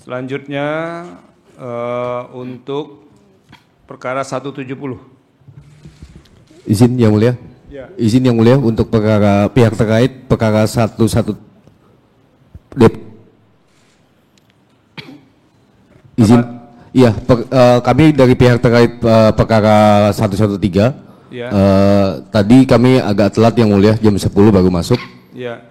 Selanjutnya untuk perkara 170. Izin Yang Mulia. Ya. Izin Yang Mulia untuk perkara pihak terkait perkara 11 izin. Iya, kami dari pihak terkait perkara 113. Ya. Tadi kami agak telat Yang Mulia, jam 10 baru masuk. Ya.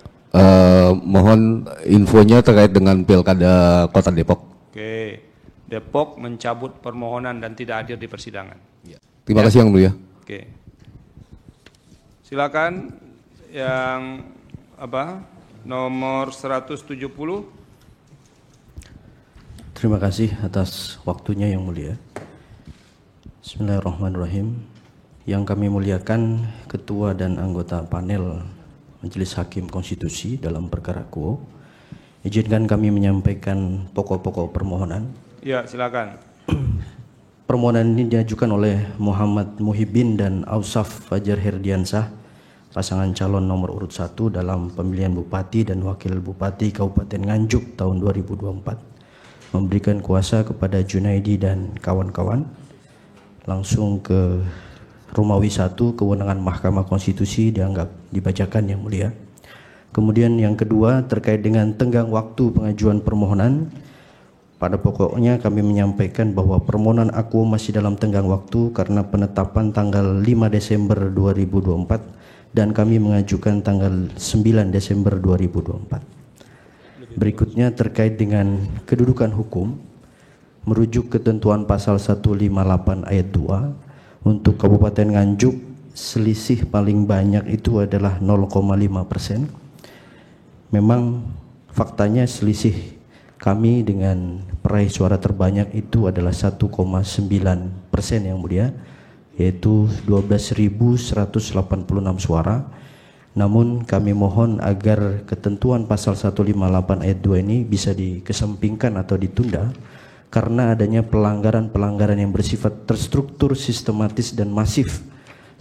Mohon infonya terkait dengan Pilkada Kota Depok. Oke. Depok mencabut permohonan dan tidak hadir di persidangan. Ya. Terima kasih Yang Mulia. Oke. Silakan yang nomor 170. Terima kasih atas waktunya Yang Mulia. Bismillahirrahmanirrahim. Yang kami muliakan Ketua dan anggota panel Majelis Hakim Konstitusi dalam perkara Kuo. Izinkan kami menyampaikan pokok-pokok permohonan. Ya, silakan. Permohonan ini diajukan oleh Muhammad Muhibin dan Ausaf Fajar Herdiansah, pasangan calon nomor urut 1 dalam pemilihan Bupati dan Wakil Bupati Kabupaten Nganjuk tahun 2024. Memberikan kuasa kepada Junaidi dan kawan-kawan langsung ke Romawi 1, kewenangan Mahkamah Konstitusi dianggap dibacakan Yang Mulia. Kemudian yang kedua terkait dengan tenggang waktu pengajuan permohonan. Pada pokoknya kami menyampaikan bahwa permohonan aku masih dalam tenggang waktu karena penetapan tanggal 5 Desember 2024 dan kami mengajukan tanggal 9 Desember 2024. Berikutnya terkait dengan kedudukan hukum, merujuk ketentuan pasal 158 ayat 2, untuk Kabupaten Nganjuk selisih paling banyak itu adalah 0,5%. Memang faktanya selisih kami dengan peraih suara terbanyak itu adalah 1,9% Yang Mulia, yaitu 12.186 suara. Namun kami mohon agar ketentuan pasal 158 ayat 2 ini bisa dikesampingkan atau ditunda karena adanya pelanggaran-pelanggaran yang bersifat terstruktur, sistematis dan masif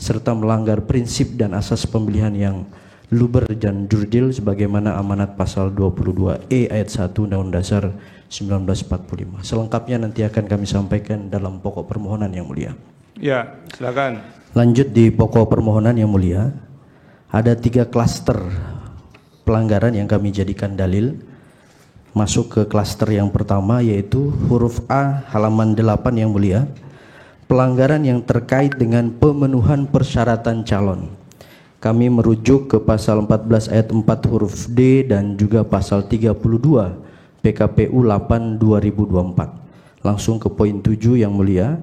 serta melanggar prinsip dan asas pemilihan yang luber dan jurdil sebagaimana amanat pasal 22E ayat 1 Undang-Undang Dasar 1945. Selengkapnya nanti akan kami sampaikan dalam pokok permohonan Yang Mulia. Ya, silakan. Lanjut di pokok permohonan Yang Mulia. Ada 3 klaster pelanggaran yang kami jadikan dalil. Masuk ke klaster yang pertama yaitu huruf A halaman 8 Yang Mulia. Pelanggaran yang terkait dengan pemenuhan persyaratan calon. Kami merujuk ke pasal 14 ayat 4 huruf D dan juga pasal 32 PKPU 8 2024. Langsung ke poin 7 Yang Mulia.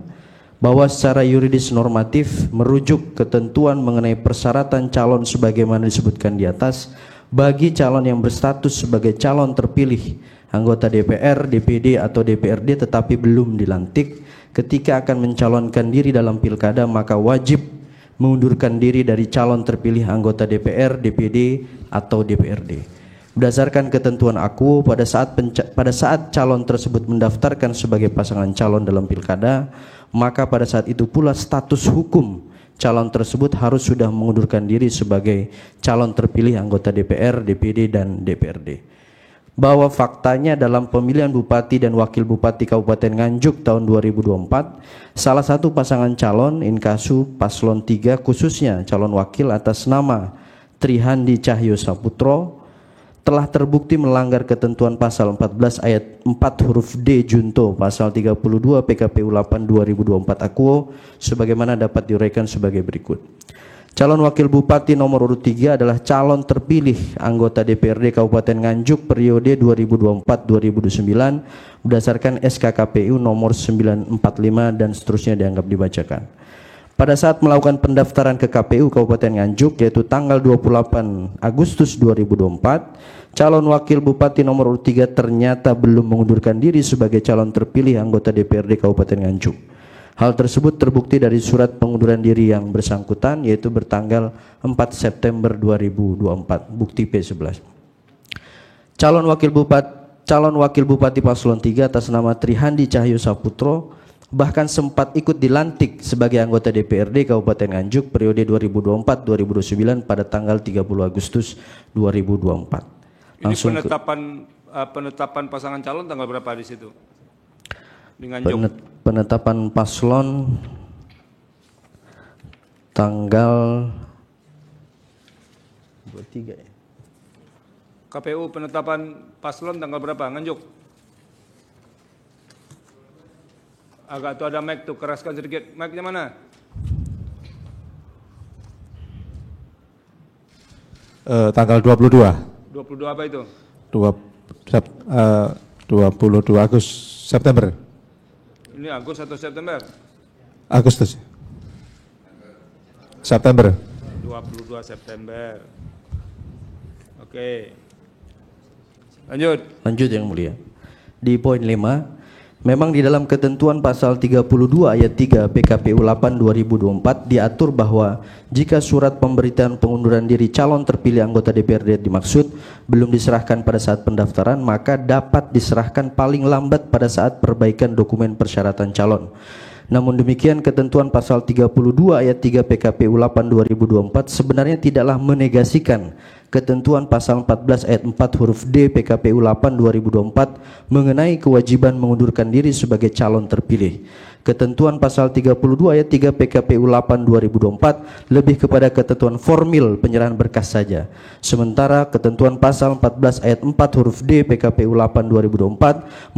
Bahwa secara yuridis normatif merujuk ketentuan mengenai persyaratan calon sebagaimana disebutkan di atas bagi calon yang berstatus sebagai calon terpilih anggota DPR, DPD atau DPRD tetapi belum dilantik ketika akan mencalonkan diri dalam pilkada maka wajib mengundurkan diri dari calon terpilih anggota DPR, DPD atau DPRD. Berdasarkan ketentuan aku pada saat calon tersebut mendaftarkan sebagai pasangan calon dalam pilkada, maka pada saat itu pula status hukum calon tersebut harus sudah mengundurkan diri sebagai calon terpilih anggota DPR, DPD dan DPRD. Bahwa faktanya dalam pemilihan Bupati dan Wakil Bupati Kabupaten Nganjuk tahun 2024, salah satu pasangan calon inkasu paslon 3 khususnya calon wakil atas nama Trihandi Cahyo Saputro telah terbukti melanggar ketentuan pasal 14 ayat 4 huruf D junto pasal 32 PKPU 8 2024 Akuo sebagaimana dapat diuraikan sebagai berikut. Calon wakil bupati nomor urut 3 adalah calon terpilih anggota DPRD Kabupaten Nganjuk periode 2024-2029 berdasarkan SKKPU nomor 945 dan seterusnya dianggap dibacakan. Pada saat melakukan pendaftaran ke KPU Kabupaten Nganjuk yaitu tanggal 28 Agustus 2024, calon wakil bupati nomor urut 3 ternyata belum mengundurkan diri sebagai calon terpilih anggota DPRD Kabupaten Nganjuk. Hal tersebut terbukti dari surat pengunduran diri yang bersangkutan yaitu bertanggal 4 September 2024, bukti P11. Calon wakil bupati paslon 3 atas nama Trihandi Cahyo Saputro bahkan sempat ikut dilantik sebagai anggota DPRD Kabupaten Nganjuk periode 2024-2029 pada tanggal 30 Agustus 2024. Ini penetapan penetapan pasangan calon tanggal berapa di situ? Di Nganjuk. Penetapan paslon tanggal 23 ya. KPU penetapan paslon tanggal berapa? Nganjuk. Agak tuh ada mic tuh, keraskan sedikit. Mic-nya mana? Tanggal 22. 22 apa itu? 22 September. Ini Agustus atau September? Agustus. September. 22 September. Oke. Lanjut. Lanjut yang mulia. Di poin 5, memang di dalam ketentuan pasal 32 ayat 3 PKPU 8 2024 diatur bahwa jika surat pemberitaan pengunduran diri calon terpilih anggota DPRD dimaksud belum diserahkan pada saat pendaftaran, maka dapat diserahkan paling lambat pada saat perbaikan dokumen persyaratan calon. Namun demikian, ketentuan pasal 32 ayat 3 PKPU 8 2024 sebenarnya tidaklah menegasikan ketentuan pasal 14 ayat 4 huruf D PKPU 8 2024 mengenai kewajiban mengundurkan diri sebagai calon terpilih. Ketentuan pasal 32 ayat 3 PKPU 8 2024 lebih kepada ketentuan formil penyerahan berkas saja. Sementara ketentuan pasal 14 ayat 4 huruf D PKPU 8 2024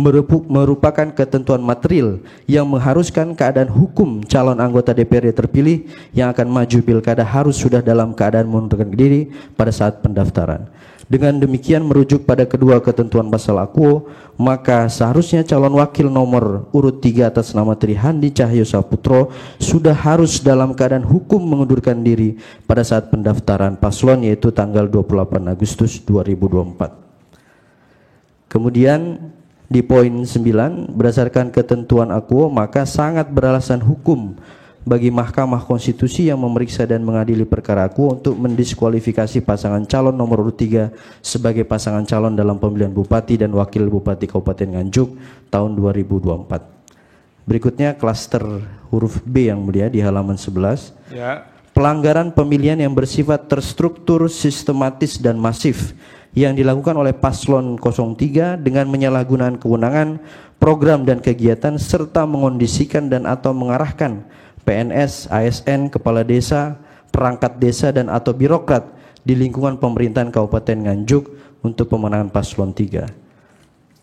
merupakan ketentuan material yang mengharuskan keadaan hukum calon anggota DPRD terpilih yang akan maju pilkada harus sudah dalam keadaan mengundurkan diri pada saat pendaftaran. Dengan demikian merujuk pada kedua ketentuan pasal akuo, maka seharusnya calon wakil nomor urut 3 atas nama Trihandi Cahyo Saputro sudah harus dalam keadaan hukum mengundurkan diri pada saat pendaftaran paslon, yaitu tanggal 28 Agustus 2024. Kemudian di poin 9, berdasarkan ketentuan akuo, maka sangat beralasan hukum bagi Mahkamah Konstitusi yang memeriksa dan mengadili perkara akuo untuk mendiskualifikasi pasangan calon nomor urut 3 sebagai pasangan calon dalam pemilihan Bupati dan Wakil Bupati Kabupaten Nganjuk tahun 2024. Berikutnya klaster huruf B yang mulia di halaman 11. Ya. Pelanggaran pemilihan yang bersifat terstruktur, sistematis dan masif yang dilakukan oleh paslon 03 dengan menyalahgunakan kewenangan, program dan kegiatan serta mengondisikan dan atau mengarahkan PNS, ASN, kepala desa, perangkat desa dan atau birokrat di lingkungan pemerintahan Kabupaten Nganjuk untuk pemenangan paslon 3.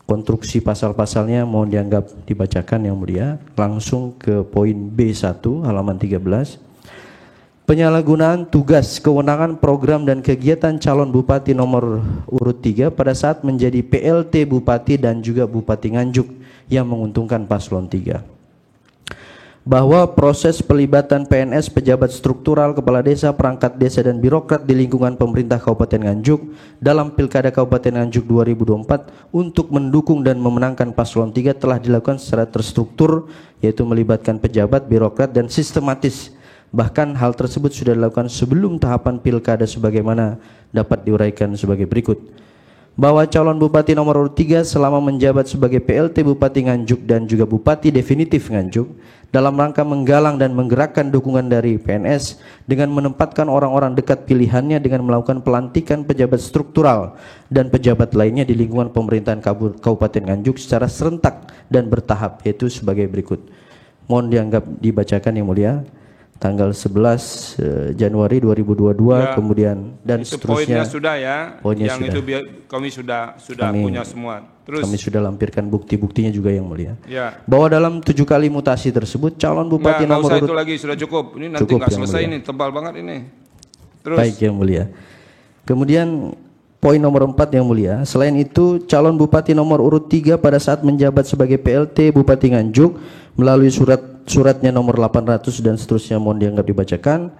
Konstruksi pasal-pasalnya mohon dianggap dibacakan yang mulia. Langsung ke poin B1 halaman 13. Penyalahgunaan tugas, kewenangan, program dan kegiatan calon bupati nomor urut 3 pada saat menjadi PLT bupati dan juga Bupati Nganjuk yang menguntungkan paslon 3. Bahwa proses pelibatan PNS, pejabat struktural, kepala desa, perangkat desa dan birokrat di lingkungan pemerintah Kabupaten Nganjuk dalam Pilkada Kabupaten Nganjuk 2024 untuk mendukung dan memenangkan paslon 3 telah dilakukan secara terstruktur, yaitu melibatkan pejabat, birokrat dan sistematis. Bahkan hal tersebut sudah dilakukan sebelum tahapan Pilkada sebagaimana dapat diuraikan sebagai berikut. Bahwa calon bupati nomor urut 3 selama menjabat sebagai PLT Bupati Nganjuk dan juga Bupati definitif Nganjuk dalam rangka menggalang dan menggerakkan dukungan dari PNS dengan menempatkan orang-orang dekat pilihannya dengan melakukan pelantikan pejabat struktural dan pejabat lainnya di lingkungan pemerintahan Kabupaten Nganjuk secara serentak dan bertahap, yaitu sebagai berikut. Mohon dianggap dibacakan yang mulia. Tanggal 11 Januari 2022 ya, kemudian dan itu seterusnya. Poinnya sudah ya. Poinnya yang sudah. itu kami sudah punya semua. Terus kami sudah lampirkan bukti-buktinya juga yang mulia. Ya. Bahwa dalam 7 kali mutasi tersebut calon bupati nomor urut itu lagi sudah cukup. Ini nanti nggak selesai ini, tebal banget ini. Terus. Baik yang mulia. Kemudian poin nomor 4 yang mulia. Selain itu, calon bupati nomor urut 3 pada saat menjabat sebagai PLT Bupati Nganjuk melalui suratnya nomor 800 dan seterusnya mohon dianggap dibacakan,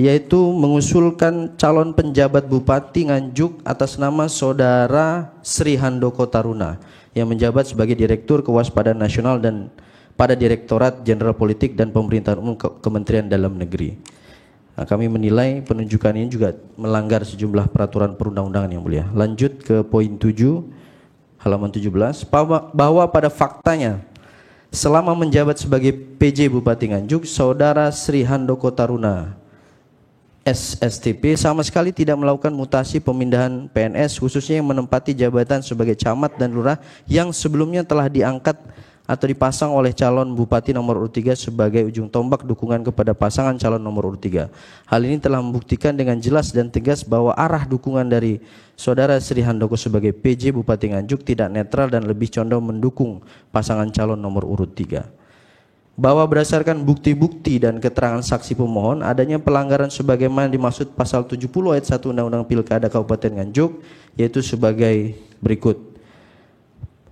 yaitu mengusulkan calon penjabat Bupati Nganjuk atas nama Saudara Sri Handoko Taruna yang menjabat sebagai Direktur Kewaspadaan Nasional dan pada Direktorat Jenderal Politik dan Pemerintahan Umum Kementerian Dalam Negeri. Nah, kami menilai penunjukan ini juga melanggar sejumlah peraturan perundang-undangan yang mulia. Lanjut ke poin 7 halaman 17, bahwa pada faktanya selama menjabat sebagai PJ Bupati Nganjuk, Saudara Sri Handoko Taruna SSTP sama sekali tidak melakukan mutasi pemindahan PNS khususnya yang menempati jabatan sebagai camat dan lurah yang sebelumnya telah diangkat atau dipasang oleh calon bupati nomor urut 3 sebagai ujung tombak dukungan kepada pasangan calon nomor urut 3. Hal ini telah membuktikan dengan jelas dan tegas bahwa arah dukungan dari Saudara Sri Handoko sebagai PJ Bupati Nganjuk tidak netral dan lebih condong mendukung pasangan calon nomor urut 3. Bahwa berdasarkan bukti-bukti dan keterangan saksi pemohon adanya pelanggaran sebagaimana dimaksud pasal 70 ayat 1 Undang-Undang Pilkada Kabupaten Nganjuk yaitu sebagai berikut.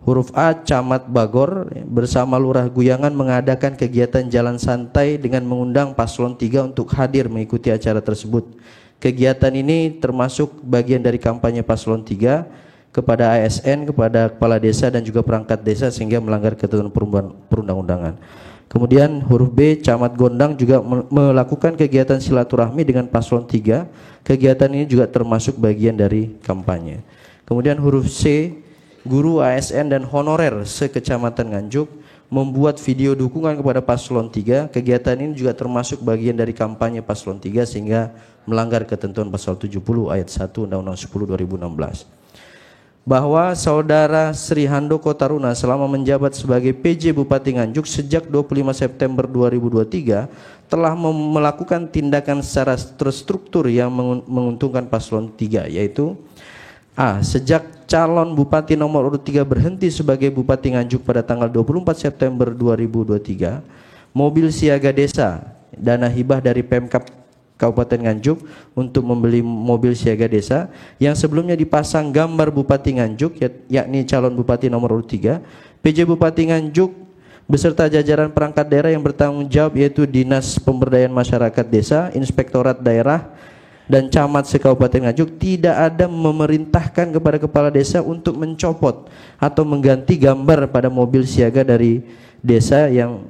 Huruf A, Camat Bagor bersama Lurah Guyangan mengadakan kegiatan jalan santai dengan mengundang paslon 3 untuk hadir mengikuti acara tersebut. Kegiatan ini termasuk bagian dari kampanye paslon 3 kepada ASN, kepada kepala desa dan juga perangkat desa sehingga melanggar ketentuan perundang-undangan. Kemudian huruf B, Camat Gondang juga melakukan kegiatan silaturahmi dengan paslon 3. Kegiatan ini juga termasuk bagian dari kampanye. Kemudian huruf C, Guru ASN dan honorer sekecamatan Nganjuk membuat video dukungan kepada paslon 3. Kegiatan ini juga termasuk bagian dari kampanye paslon 3 sehingga melanggar ketentuan pasal 70 ayat 1 Undang-Undang 10 2016. Bahwa Saudara Sri Handoko Taruna selama menjabat sebagai PJ Bupati Nganjuk sejak 25 September 2023 telah melakukan tindakan secara terstruktur yang menguntungkan paslon 3 yaitu A. Sejak calon Bupati nomor urut 3 berhenti sebagai Bupati Nganjuk pada tanggal 24 September 2023, mobil siaga desa dana hibah dari Pemkab Kabupaten Nganjuk untuk membeli mobil siaga desa yang sebelumnya dipasang gambar Bupati Nganjuk yakni calon Bupati nomor urut 3, PJ Bupati Nganjuk beserta jajaran perangkat daerah yang bertanggung jawab yaitu Dinas Pemberdayaan Masyarakat Desa, Inspektorat Daerah dan camat se-Kabupaten Nganjuk tidak ada memerintahkan kepada kepala desa untuk mencopot atau mengganti gambar pada mobil siaga dari desa yang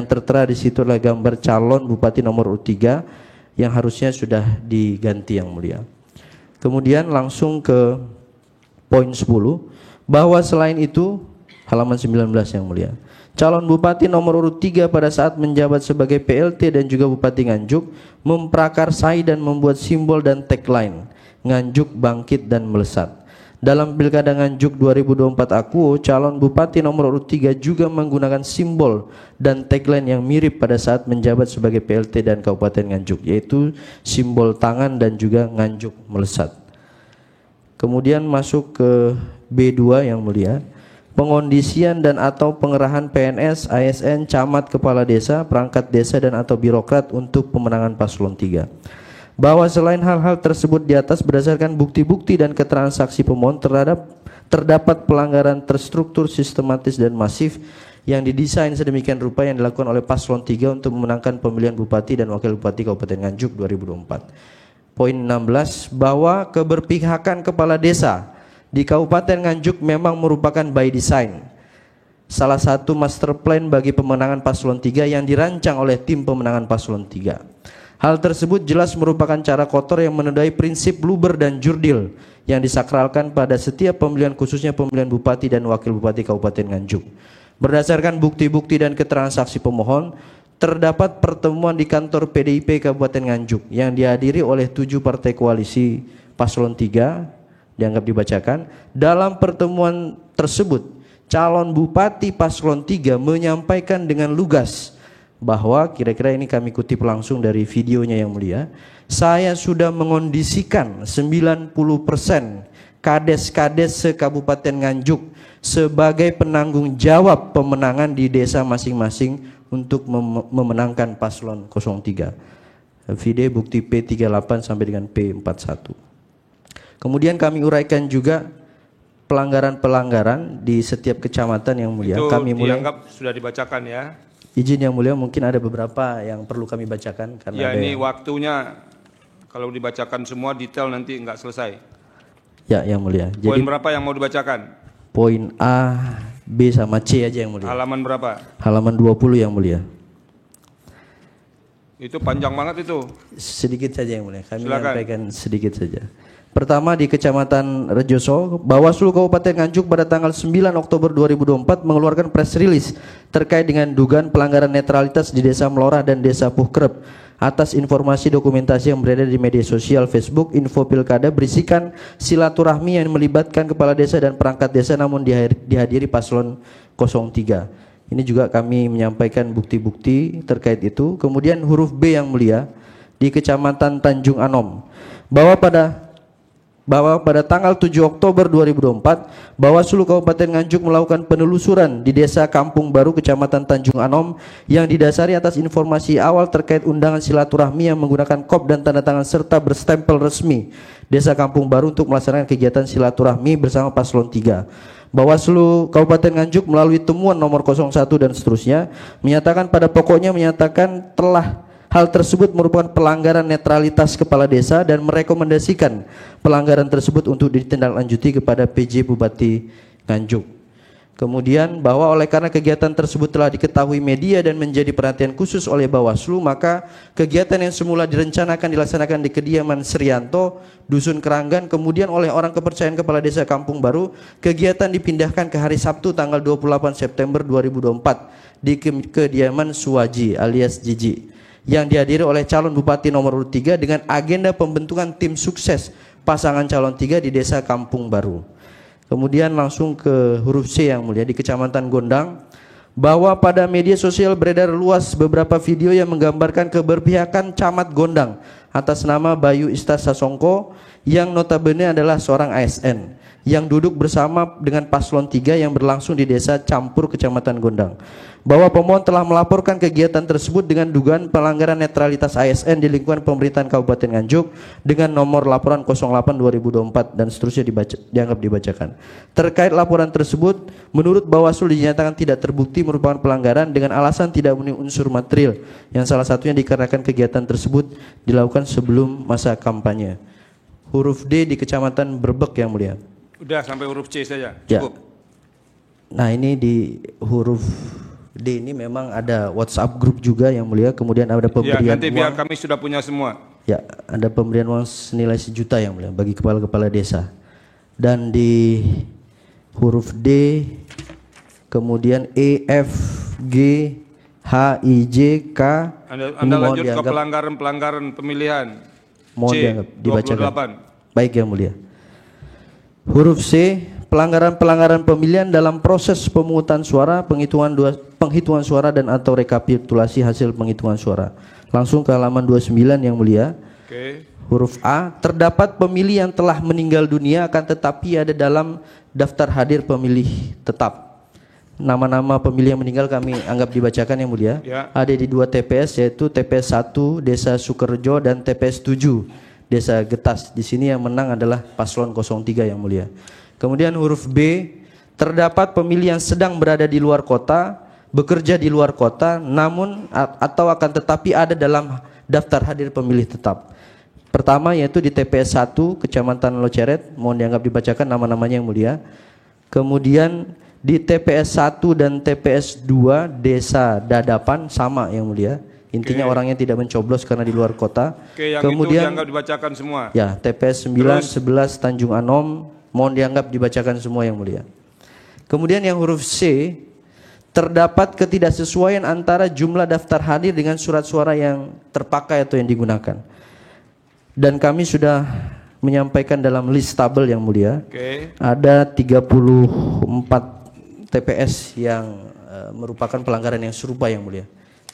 tertera di situ adalah gambar calon bupati nomor urut 3 yang harusnya sudah diganti yang mulia. Kemudian langsung ke poin 10 bahwa selain itu halaman 19 yang mulia. Calon Bupati nomor urut 3 pada saat menjabat sebagai PLT dan juga Bupati Nganjuk memprakarsai dan membuat simbol dan tagline Nganjuk bangkit dan melesat. Dalam Pilkada Nganjuk 2024 Akuo, calon Bupati nomor urut 3 juga menggunakan simbol dan tagline yang mirip pada saat menjabat sebagai PLT dan Kabupaten Nganjuk yaitu simbol tangan dan juga Nganjuk melesat. Kemudian masuk ke B2 yang mulia. Pengondisian dan atau pengerahan PNS, ASN, camat, kepala desa, perangkat desa dan atau birokrat untuk pemenangan paslon 3. Bahwa selain hal-hal tersebut di atas berdasarkan bukti-bukti dan keterangan saksi pemohon terdapat pelanggaran terstruktur, sistematis dan masif yang didesain sedemikian rupa yang dilakukan oleh paslon 3 untuk memenangkan pemilihan bupati dan wakil bupati Kabupaten Nganjuk 2024. Poin 16 bahwa keberpihakan kepala desa di Kabupaten Nganjuk memang merupakan by design. Salah satu master plan bagi pemenangan paslon 3 yang dirancang oleh tim pemenangan paslon 3. Hal tersebut jelas merupakan cara kotor yang menodai prinsip luber dan jurdil yang disakralkan pada setiap pemilihan khususnya pemilihan bupati dan wakil bupati Kabupaten Nganjuk. Berdasarkan bukti-bukti dan keterangan saksi pemohon, terdapat pertemuan di kantor PDIP Kabupaten Nganjuk yang dihadiri oleh 7 partai koalisi paslon 3 dianggap dibacakan. Dalam pertemuan tersebut calon bupati paslon 3 menyampaikan dengan lugas bahwa kira-kira ini kami kutip langsung dari videonya yang mulia, saya sudah mengondisikan 90% kades-kades se-Kabupaten Nganjuk sebagai penanggung jawab pemenangan di desa masing-masing untuk memenangkan paslon 03. Video bukti P38 sampai dengan P41. Kemudian kami uraikan juga pelanggaran-pelanggaran di setiap kecamatan yang mulia. Itu kami mulai dianggap sudah dibacakan ya. Izin yang mulia, mungkin ada beberapa yang perlu kami bacakan karena ya ini waktunya kalau dibacakan semua detail nanti nggak selesai. Ya yang mulia. Poin Jadi berapa yang mau dibacakan? poin A, B sama C aja yang mulia. Halaman berapa? Halaman 20 yang mulia. Itu panjang banget itu. Sedikit saja yang mulia. Kami Silakan. menyampaikan sedikit saja. Pertama di Kecamatan Rejoso, Bawaslu Kabupaten Nganjuk pada tanggal 9 Oktober 2024 mengeluarkan press release terkait dengan dugaan pelanggaran netralitas di Desa Melorah dan Desa Puhkrep atas informasi dokumentasi yang beredar di media sosial Facebook info pilkada berisikan silaturahmi yang melibatkan kepala desa dan perangkat desa namun dihadiri paslon 03. Ini juga kami menyampaikan bukti-bukti terkait itu. Kemudian huruf B yang mulia, di Kecamatan Tanjung Anom, bahwa pada tanggal 7 Oktober 2024 Bawaslu Kabupaten Nganjuk melakukan penelusuran di Desa Kampung Baru Kecamatan Tanjung Anom yang didasari atas informasi awal terkait undangan silaturahmi yang menggunakan kop dan tanda tangan serta berstempel resmi Desa Kampung Baru untuk melaksanakan kegiatan silaturahmi bersama paslon 3. Bawaslu Kabupaten Nganjuk melalui temuan nomor 01 dan seterusnya menyatakan pada pokoknya menyatakan telah hal tersebut merupakan pelanggaran netralitas kepala desa dan merekomendasikan pelanggaran tersebut untuk ditindaklanjuti kepada PJ Bupati Nganjuk. Kemudian bahwa oleh karena kegiatan tersebut telah diketahui media dan menjadi perhatian khusus oleh Bawaslu, maka kegiatan yang semula direncanakan dilaksanakan di kediaman Srianto, Dusun Keranggan, kemudian oleh orang kepercayaan kepala desa Kampung Baru, kegiatan dipindahkan ke hari Sabtu tanggal 28 September 2024 di kediaman Suwaji alias Jiji, yang dihadiri oleh calon bupati nomor urut 3 dengan agenda pembentukan tim sukses pasangan calon 3 di Desa Kampung Baru. Kemudian langsung ke huruf C yang mulia, di Kecamatan Gondang, bahwa pada media sosial beredar luas beberapa video yang menggambarkan keberpihakan Camat Gondang atas nama Bayu Ista Sasongko yang notabene adalah seorang ASN yang duduk bersama dengan paslon 3 yang berlangsung di Desa Campur Kecamatan Gondang, bahwa pemohon telah melaporkan kegiatan tersebut dengan dugaan pelanggaran netralitas ASN di lingkungan pemerintahan Kabupaten Nganjuk dengan nomor laporan 08/2024 dan seterusnya dianggap dibacakan. Terkait laporan tersebut, menurut Bawaslu dinyatakan tidak terbukti merupakan pelanggaran dengan alasan tidak memenuhi unsur material yang salah satunya dikarenakan kegiatan tersebut dilakukan sebelum masa kampanye. Huruf D di Kecamatan Berbek yang mulia. Udah sampai huruf C saja. Ya. Cukup. Nah, ini di huruf D ini memang ada WhatsApp grup juga yang mulia, kemudian ada pemberian ya, nanti uang. biar kami sudah punya semua. Ya, ada pemberian uang senilai 1 juta yang mulia bagi kepala-kepala desa. Dan di huruf D, kemudian E, F, G, H, I, J, K. Anda lanjut ke pelanggaran pemilihan. Mohon C, dianggap dibacakan. 28. Baik yang mulia. Huruf C, pelanggaran pemilihan dalam proses pemungutan suara, penghitungan suara dan atau rekapitulasi hasil penghitungan suara. Langsung ke halaman 29 yang mulia. Oke. Huruf A, terdapat pemilih yang telah meninggal dunia akan tetapi ada dalam daftar hadir pemilih tetap. Nama-nama pemilih yang meninggal kami anggap dibacakan yang mulia. Ya. Ada di 2 TPS, yaitu TPS 1 Desa Sukerjo dan TPS 7 Desa Getas. Di sini yang menang adalah paslon 03 yang mulia. Kemudian huruf B, terdapat pemilih yang sedang berada di luar kota, bekerja di luar kota, namun atau akan tetapi ada dalam daftar hadir pemilih tetap. Pertama yaitu di TPS 1 Kecamatan Loceret, mohon dianggap dibacakan nama-namanya yang mulia. Kemudian di TPS 1 dan TPS 2 Desa Dadapan sama yang mulia. Intinya orangnya tidak mencoblos karena di luar kota. Yang kemudian itu dianggap dibacakan semua. Ya, TPS 9, 11 Tanjung Anom, mohon dianggap dibacakan semua yang mulia. Kemudian yang huruf C, terdapat ketidaksesuaian antara jumlah daftar hadir dengan surat suara yang terpakai atau yang digunakan. Dan kami sudah menyampaikan dalam list tabel yang mulia. Ada 34 TPS yang merupakan pelanggaran yang serupa yang mulia.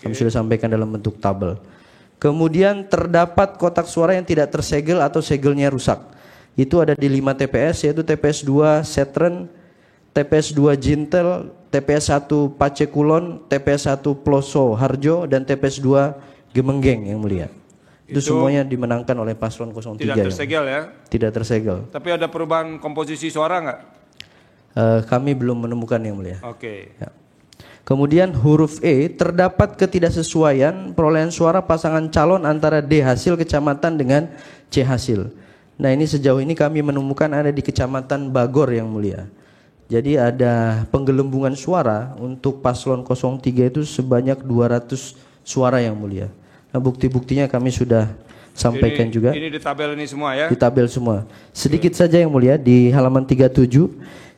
Kami sudah sampaikan dalam bentuk tabel. Kemudian terdapat kotak suara yang tidak tersegel atau segelnya rusak. Itu ada di 5 TPS, yaitu TPS 2 Setren, TPS 2 Jintel, TPS 1 Pacekulon, TPS 1 Ploso Harjo, dan TPS 2 Gemenggeng yang mulia. Itu semuanya dimenangkan oleh paslon 03. Tidak tersegel ya? Tidak tersegel. Tapi ada perubahan komposisi suara nggak? Kami belum menemukan yang mulia. Oke. Ya. Kemudian huruf E, terdapat ketidaksesuaian perolehan suara pasangan calon antara D hasil kecamatan dengan C hasil. Nah, ini sejauh ini kami menemukan ada di Kecamatan Bagor yang mulia. Jadi ada penggelembungan suara untuk paslon 03 itu sebanyak 200 suara yang mulia. Nah, bukti-buktinya kami sudah sampaikan juga. Ini di tabel ini semua ya? Di tabel semua. Sedikit saja yang mulia, di halaman 37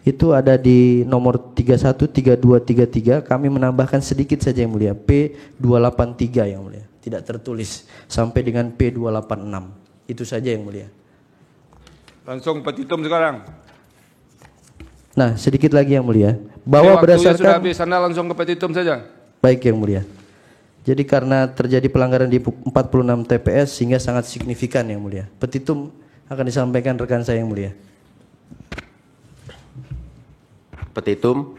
itu ada di nomor 31, 32, 33 kami menambahkan sedikit saja yang mulia, P283 yang mulia. tidak tertulis sampai dengan P286. Itu saja yang mulia. Langsung petitum sekarang. Nah, sedikit lagi yang mulia. Bahwa waktunya sudah berdasarkan habis, Anda langsung ke petitum saja. baik yang mulia. Jadi karena terjadi pelanggaran di 46 TPS sehingga sangat signifikan yang mulia. Petitum akan disampaikan rekan saya yang mulia. Petitum,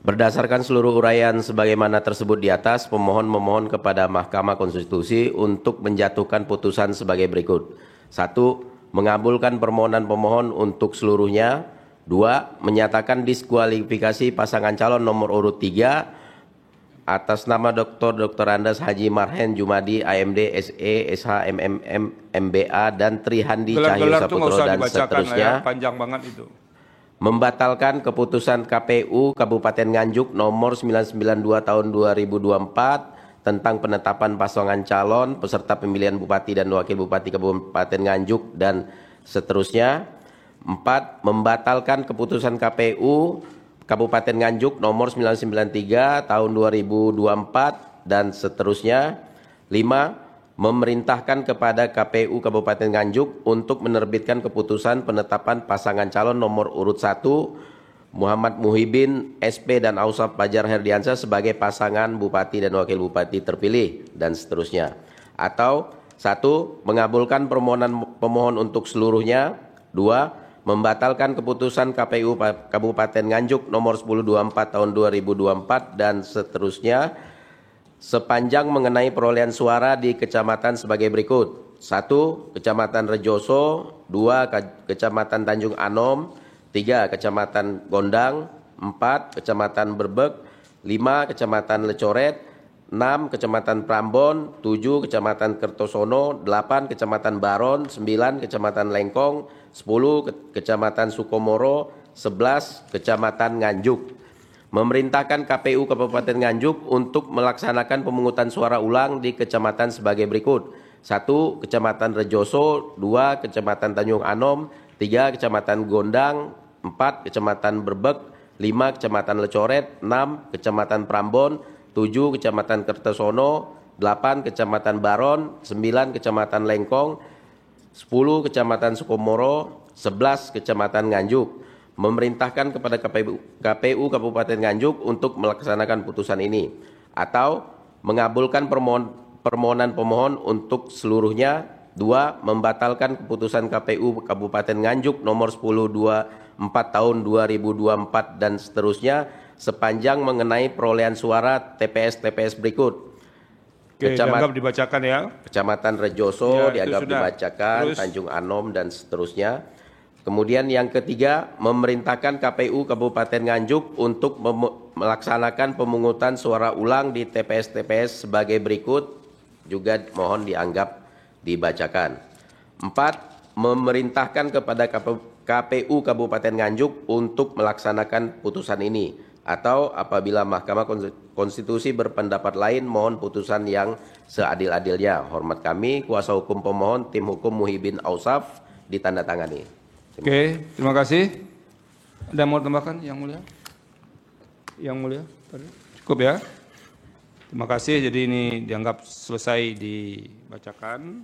berdasarkan seluruh uraian sebagaimana tersebut di atas, pemohon memohon kepada Mahkamah Konstitusi untuk menjatuhkan putusan sebagai berikut. 1. Mengabulkan permohonan pemohon untuk seluruhnya. 2. Menyatakan diskualifikasi pasangan calon nomor urut 3 atas nama Dr. Andes Haji Marhen Jumadi AMD SE SH MMM MBA dan Trihandi Cahyo Gelar-gelar itu nggak Saputro usah dan dibacakan seterusnya. ya, panjang banget itu. Membatalkan keputusan KPU Kabupaten Nganjuk nomor 992 tahun 2024 tentang penetapan pasangan calon peserta pemilihan Bupati dan Wakil Bupati Kabupaten Nganjuk dan seterusnya. 4. Membatalkan keputusan KPU Kabupaten Nganjuk nomor 993 tahun 2024 dan seterusnya. 5. Memerintahkan kepada KPU Kabupaten Nganjuk untuk menerbitkan keputusan penetapan pasangan calon nomor urut 1 Muhammad Muhibin SP dan Ausaf Fajar Herdiansyah sebagai pasangan Bupati dan Wakil Bupati terpilih dan seterusnya. Atau 1. Mengabulkan permohonan pemohon untuk seluruhnya. 2. Membatalkan keputusan KPU Kabupaten Nganjuk nomor 1024 tahun 2024 dan seterusnya sepanjang mengenai perolehan suara di kecamatan sebagai berikut. 1. Kecamatan Rejoso. 2. Kecamatan Tanjung Anom. 3. Kecamatan Gondang. 4. Kecamatan Berbek. 5. Kecamatan Lecoret. 6. Kecamatan Prambon. 7. Kecamatan Kertosono. 8. Kecamatan Baron. 9. Kecamatan Lengkong. 10. Kecamatan Sukomoro. 11. Kecamatan Nganjuk. Memerintahkan KPU Kabupaten Nganjuk untuk melaksanakan pemungutan suara ulang di kecamatan sebagai berikut. 1. Kecamatan Rejoso. 2. Kecamatan Tanjung Anom. 3. Kecamatan Gondang. 4. Kecamatan Berbek. 5. Kecamatan Lecoret. 6. Kecamatan Prambon. 7. Kecamatan Kertosono. 8. Kecamatan Baron. 9. Kecamatan Lengkong. 10. Kecamatan Sukomoro. 11. Kecamatan Nganjuk. Memerintahkan kepada KPU Kabupaten Nganjuk untuk melaksanakan putusan ini atau mengabulkan permohonan pemohon untuk seluruhnya. 2. Membatalkan keputusan KPU Kabupaten Nganjuk nomor 1024 tahun 2024 dan seterusnya sepanjang mengenai perolehan suara TPS berikut. Oke, dianggap dibacakan ya. Kecamatan Rejoso Ya, dianggap sudah. dibacakan, Terus. Tanjung Anom dan seterusnya. Kemudian yang ketiga, memerintahkan KPU Kabupaten Nganjuk untuk melaksanakan pemungutan suara ulang di TPS-TPS sebagai berikut, juga mohon dianggap dibacakan. 4. Memerintahkan kepada KPU Kabupaten Nganjuk untuk melaksanakan putusan ini, atau apabila Mahkamah Konstitusi berpendapat lain, mohon putusan yang seadil-adilnya. Hormat kami, kuasa hukum pemohon, tim hukum Muhibin Ausaf, ditandatangani. Oke, terima kasih. Ada mau tambahkan yang mulia? Yang mulia? Cukup ya? Terima kasih, jadi ini dianggap selesai dibacakan.